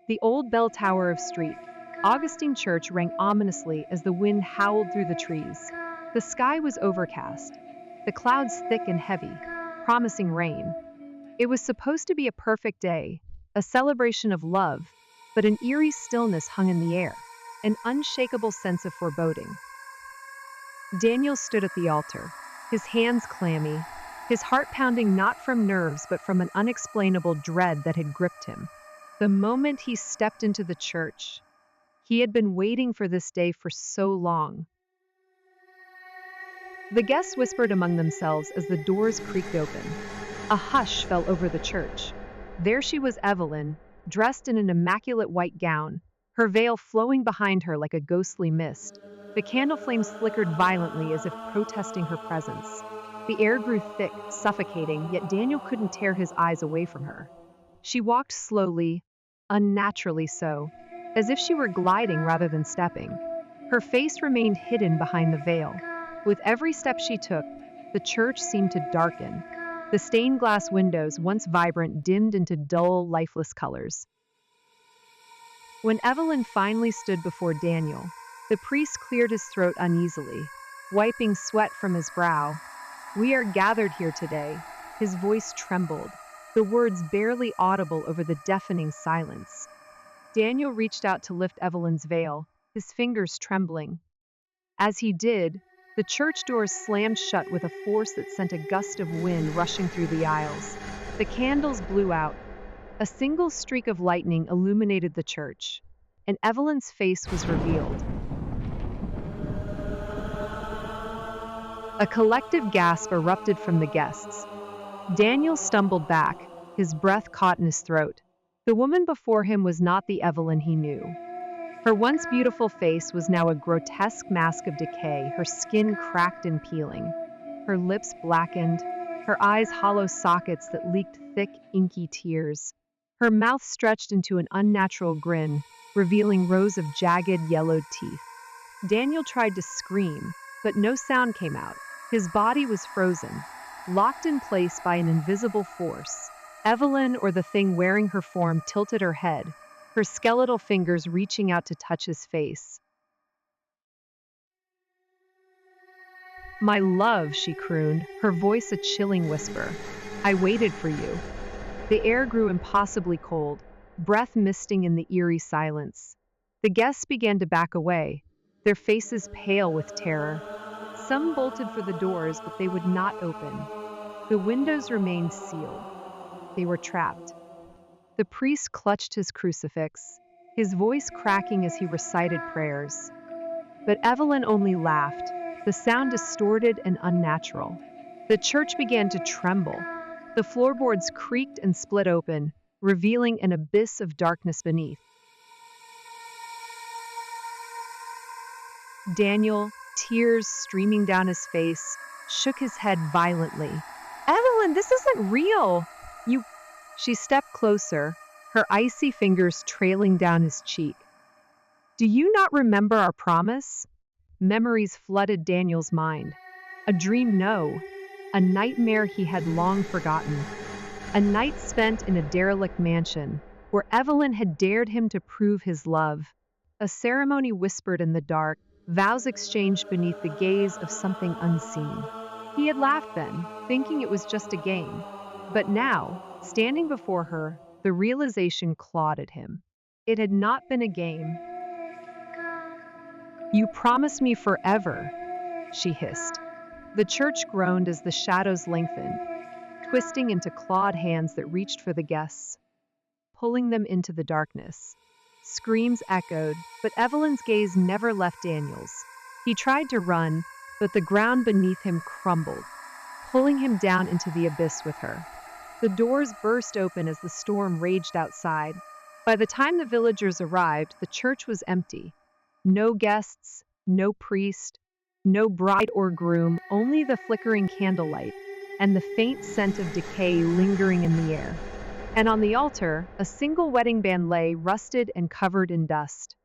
The old bell tower of Street, Augustine Church rang ominously as the wind howled through the trees. The sky was overcast, the clouds thick and heavy, promising rain. It was supposed to be a perfect day, a celebration of love, but an eerie stillness hung in the air, an unshakable sense of foreboding. Daniel stood at the altar, his hands clammy, his heart pounding not from nerves but from an unexplainable dread that had gripped him. The moment he stepped into the church, he had been waiting for this day for so long. The guests whispered among themselves as the doors creaked open. A hush fell over the church. There she was, Evelyn, dressed in an immaculate white gown, her veil flowing behind her like a ghostly mist. The candle flames flickered violently as if protesting her presence. The air grew thick, suffocating, yet Daniel couldn't tear his eyes away from her. She walked slowly, unnaturally so, as if she were gliding rather than stepping. Her face remained hidden behind the veil. With every step she took, the church seemed to darken. The stained glass windows, once vibrant, dimmed into dull, lifeless colors. When Evelyn finally stood before Daniel, the priest cleared his throat uneasily, wiping sweat from his brow. "We are gathered here today." His voice trembled, the words barely audible over the deafening silence. Daniel reached out to lift Evelyn's veil, his fingers trembling. As he did, the church doors slammed shut with a force that sent a gust of wind rushing through the aisles. The candles blew out. A single streak of lightning illuminated the church, and Evelyn's face was revealed. A collective gasp erupted from the guests. Daniel stumbled back, his breath caught in his throat. The woman before him was not the Evelyn he knew. Her once beautiful face was now a grotesque mask of decay, her skin cracked and peeling, her lips blackened, her eyes hollow sockets that leaked thick, inky tears. Her mouth stretched into an unnatural grin, revealing rows of jagged, yellowed teeth. Daniel tried to scream, but no sound came out. His body was frozen, locked in place by an invisible force. Evelyn, or the thing wearing her form, tilted her head, her skeletal fingers reaching out to touch his face. "My love," she crooned, her voice a chilling whisper. "I waited for you." The air grew impossibly cold, breath misting in the eerie silence. The guests began to back away, their faces pale with terror. Some bolted for the doors, but they would not open. The windows remained sealed. They were trapped. The priest clutched his crucifix, his voice cracking as he recited prayers. But Evelyn only laughed, the sound distorted and unnatural. The church began to tremble. The floorboards creaked and split open, revealing an abyss of darkness beneath. Daniel, tears streaming down his face, shook his head violently. "Evelyn, this isn't real! She stepped closer, her icy fingers trailing down his cheek. "Do you not remember our promise?" Memories flooded Daniel's mind. A dream, no. A nightmare he had long forgotten. A night spent in a derelict mansion, where Evelyn had dared him to prove his love. A ceremony whispered in the dark, vows exchanged beneath the gaze of something unseen. He had laughed then, thinking it was just a game. But now, standing before her, the realization clawed at him. It had not been a game. "You promised me forever," she hissed. The church groaned as the shadows lengthened, twisting into clawed hands that reached for the guests, pulling them into the darkness. Screams echoed, but Evelyn's gaze never left Daniel's. He tried to run, but the ground beneath him crumbled, pulling him down into the abyss with her. The doors burst open as the storm raged outside. By the time the villagers arrived, the church was empty. No guests, no priest, no bride or groom, only the flickering candlelight and the faint scent of decay lingering in the air. And on the altar, a single wedding band lay, rusted and covered in dust.